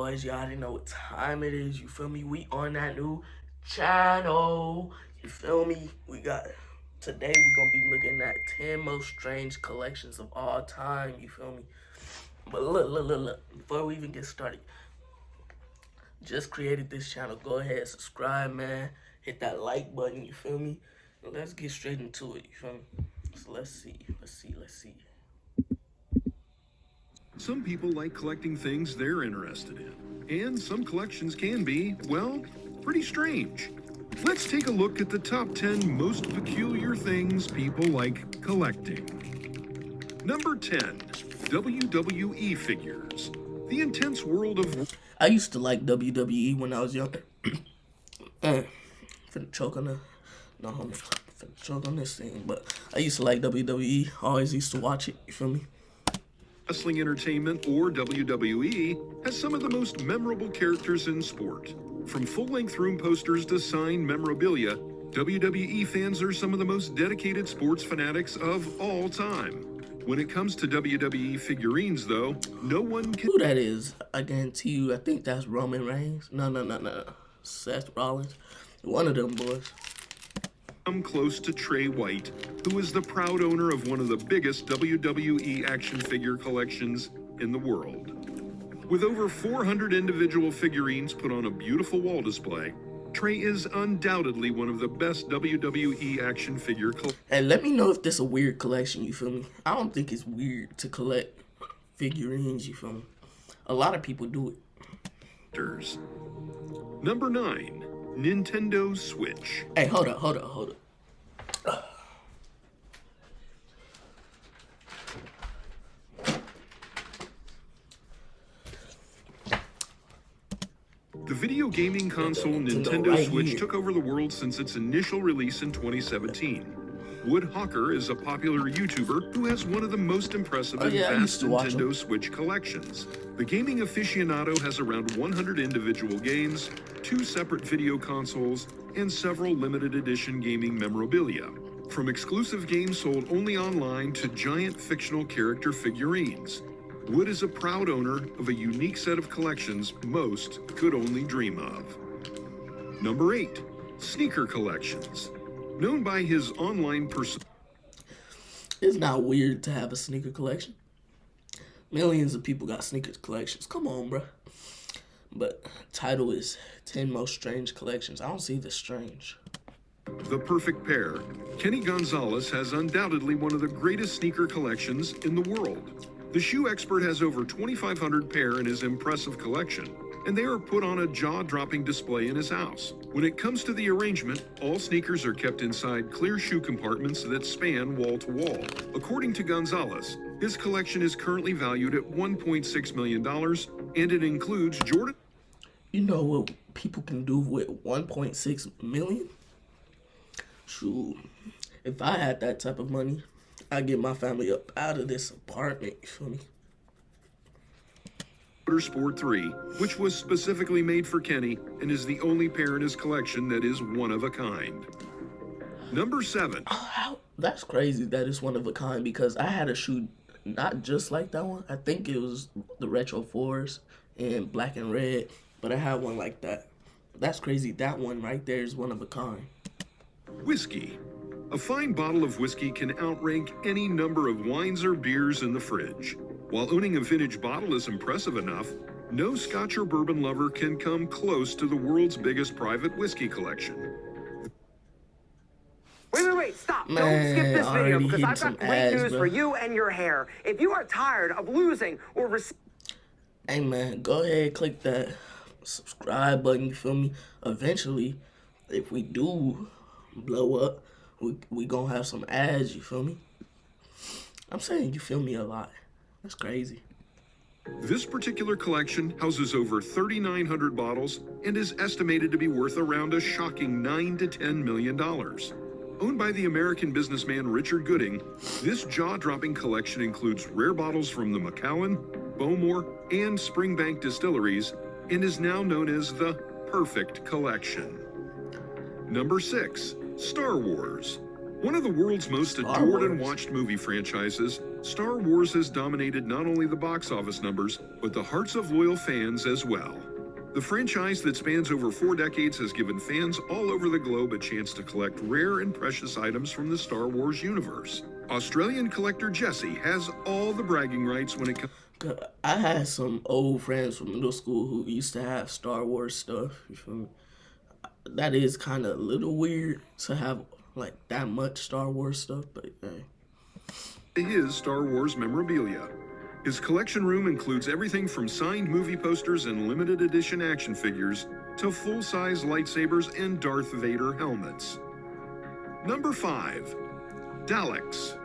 boys. You already know what time it is. You feel me? We on that new channel. You feel me? Today we gonna be looking at 10 most strange collections of all time. You feel me? But look. Before we even get started, just created this channel. Go ahead, subscribe, man. Hit that like button. You feel me? Let's get straight into it. You feel me? So let's see. Some people like collecting things they're interested in, and some collections can be, well, pretty strange. Let's take a look at the top 10 most peculiar things people like collecting. Number 10, WWE figures. The intense world of... I used to like WWE when I was younger. Finna choke on the... No, I'm finna choke on this thing, but I used to like WWE. Always used to watch it, you feel me? Wrestling Entertainment, or WWE, has some of the most memorable characters in sport. From full-length room posters to signed memorabilia, WWE fans are some of the most dedicated sports fanatics of all time. When it comes to WWE figurines, though, no one can... Who that is, I guarantee you, I think that's Roman Reigns. No. Seth Rollins. One of them boys. Come close to Trey White, who is the proud owner of one of the biggest WWE action figure collections in the world. With over 400 individual figurines put on a beautiful wall display, Trey is undoubtedly one of the best WWE action figure collectors. And let me know if this is a weird collection, you feel me? I don't think it's weird to collect figurines, you feel me? A lot of people do it. Number 9, Nintendo Switch. Hey, hold up. The video gaming console Nintendo Switch took over the world since its initial release in 2017. Wood Hawker is a popular YouTuber who has one of the most impressive and vast Nintendo Switch collections. The gaming aficionado has around 100 individual games, 2 separate video consoles, and several limited edition gaming memorabilia. From exclusive games sold only online to giant fictional character figurines, Wood is a proud owner of a unique set of collections most could only dream of. Number 8, sneaker collections. Known by his online persona. It's not weird to have a sneaker collection. Millions of people got sneaker collections. Come on, bro. But title is 10 most strange collections. I don't see the strange. The perfect pair. Kenny Gonzalez has undoubtedly one of the greatest sneaker collections in the world. The shoe expert has over 2,500 pair in his impressive collection, and they are put on a jaw-dropping display in his house. When it comes to the arrangement, all sneakers are kept inside clear shoe compartments that span wall to wall. According to Gonzalez, his collection is currently valued at $1.6 million, and it includes Jordan. You know what people can do with 1.6 million? Shoot, if I had that type of money, I'd get my family up out of this apartment, you feel me? Sport 3, which was specifically made for Kenny and is the only pair in his collection that is one of a kind. Number 7. That's crazy that it's one of a kind, because I had a shoe not just like that one. I think it was the Retro 4s in black and red, but I had one like that. That's crazy. That one right there is one of a kind. Whiskey. A fine bottle of whiskey can outrank any number of wines or beers in the fridge. While owning a vintage bottle is impressive enough, no Scotch or bourbon lover can come close to the world's biggest private whiskey collection. Wait, stop. Don't skip this video because I've got great news for you and your hair. If you are tired of losing or Hey man, go ahead, click that subscribe button, you feel me? Eventually, if we do blow up, we gonna have some ads, you feel me? I'm saying you feel me a lot. That's crazy. This particular collection houses over 3,900 bottles and is estimated to be worth around a shocking $9 to $10 million. Owned by the American businessman Richard Gooding, this jaw-dropping collection includes rare bottles from the Macallan, Bowmore, and Springbank distilleries and is now known as the Perfect Collection. Number 6. Star Wars. One of the world's most adored and watched movie franchises, Star Wars has dominated not only the box office numbers, but the hearts of loyal fans as well. The franchise that spans over 4 decades has given fans all over the globe a chance to collect rare and precious items from the Star Wars universe. Australian collector Jesse has all the bragging rights when it comes. I had some old friends from middle school who used to have Star Wars stuff. You feel me? That is kind of a little weird to have like that much Star Wars stuff, but hey. His Star Wars memorabilia. His collection room includes everything from signed movie posters and limited edition action figures to full-size lightsabers and Darth Vader helmets. Number 5. Daleks.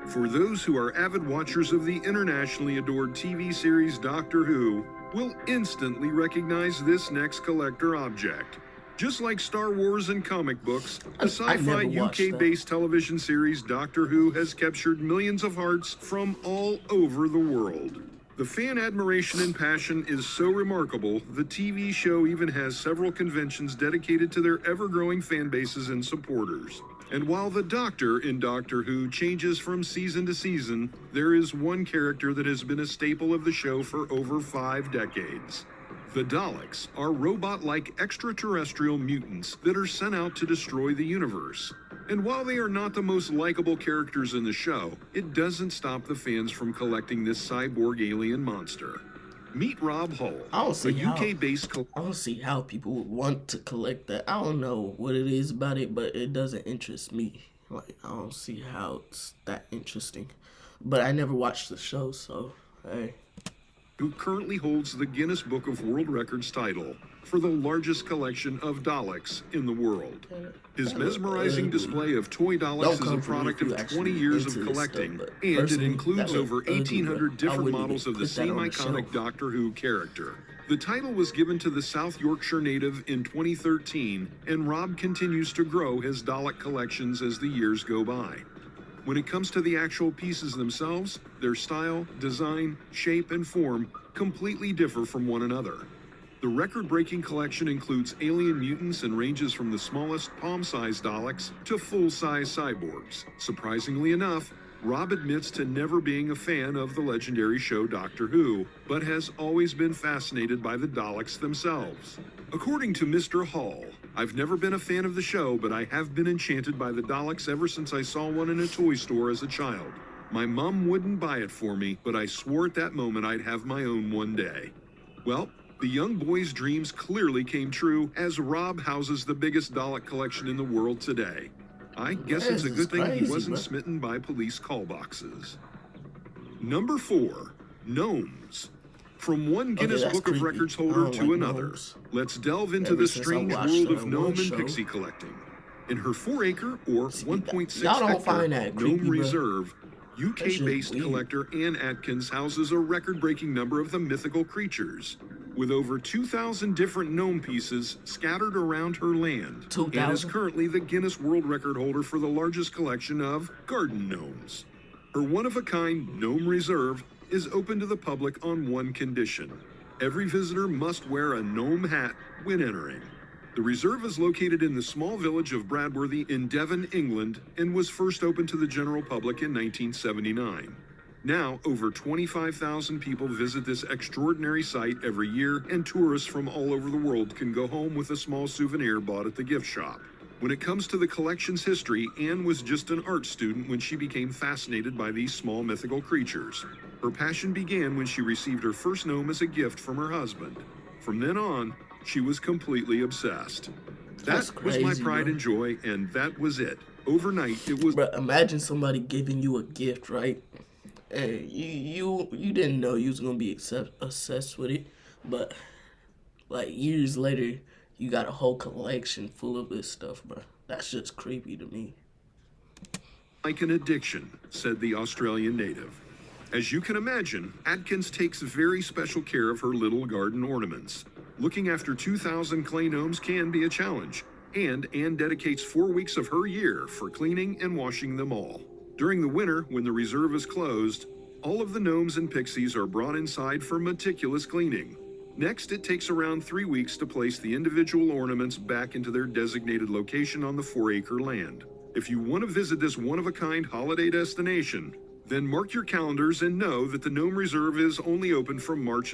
For those who are avid watchers of the internationally adored TV series Doctor Who, will instantly recognize this next collector object. Just like Star Wars and comic books, the sci-fi UK-based television series Doctor Who has captured millions of hearts from all over the world. The fan admiration and passion is so remarkable, the TV show even has several conventions dedicated to their ever-growing fan bases and supporters. And while the Doctor in Doctor Who changes from season to season, there is one character that has been a staple of the show for over 5 decades. The Daleks are robot-like extraterrestrial mutants that are sent out to destroy the universe. And while they are not the most likable characters in the show, it doesn't stop the fans from collecting this cyborg alien monster. Meet Rob Hull, a UK-based I don't see how people would want to collect that. I don't know what it is about it, but it doesn't interest me. Like, I don't see how it's that interesting. But I never watched the show, so hey. Who currently holds the Guinness Book of World Records title for the largest collection of Daleks in the world. His mesmerizing display of toy Daleks is a product of 20 years of collecting, and it includes over 1,800 different models of the same iconic Doctor Who character. The title was given to the South Yorkshire native in 2013, and Rob continues to grow his Dalek collections as the years go by. When it comes to the actual pieces themselves, their style, design, shape, and form completely differ from one another. The record-breaking collection includes alien mutants and ranges from the smallest palm-sized Daleks to full-size cyborgs. Surprisingly enough, Rob admits to never being a fan of the legendary show Doctor Who, but has always been fascinated by the Daleks themselves. According to Mr. Hall, I've never been a fan of the show, but I have been enchanted by the Daleks ever since I saw one in a toy store as a child. My mom wouldn't buy it for me, but I swore at that moment I'd have my own one day. Well, the young boy's dreams clearly came true, as Rob houses the biggest Dalek collection in the world today. I guess it's a good thing he wasn't smitten by police call boxes. Number 4. Gnomes. From one Guinness Book of Records holder to another, let's delve into the strange world of gnome and pixie collecting. In her 4-acre or 1.6 hectare Gnome Reserve, UK-based collector Ann Atkins houses a record-breaking number of the mythical creatures. With over 2,000 different gnome pieces scattered around her land, Ann is currently the Guinness World Record holder for the largest collection of garden gnomes. Her one-of-a-kind Gnome Reserve is open to the public on one condition. Every visitor must wear a gnome hat when entering. The reserve is located in the small village of Bradworthy in Devon, England, and was first opened to the general public in 1979. Now, over 25,000 people visit this extraordinary site every year, and tourists from all over the world can go home with a small souvenir bought at the gift shop. When it comes to the collection's history, Anne was just an art student when she became fascinated by these small mythical creatures. Her passion began when she received her first gnome as a gift from her husband. From then on, she was completely obsessed. That was my pride and joy, and that was it. Overnight, it was... Bro, imagine somebody giving you a gift, right? And you didn't know you was gonna be obsessed with it, but like years later, you got a whole collection full of this stuff, bro. That's just creepy to me. Like an addiction, said the Australian native. As you can imagine, Atkins takes very special care of her little garden ornaments. Looking after 2,000 clay gnomes can be a challenge, and Anne dedicates 4 weeks of her year for cleaning and washing them all. During the winter, when the reserve is closed, all of the gnomes and pixies are brought inside for meticulous cleaning. Next, it takes around 3 weeks to place the individual ornaments back into their designated location on the 4-acre land. If you want to visit this one-of-a-kind holiday destination, then mark your calendars and know that the Gnome Reserve is only open from March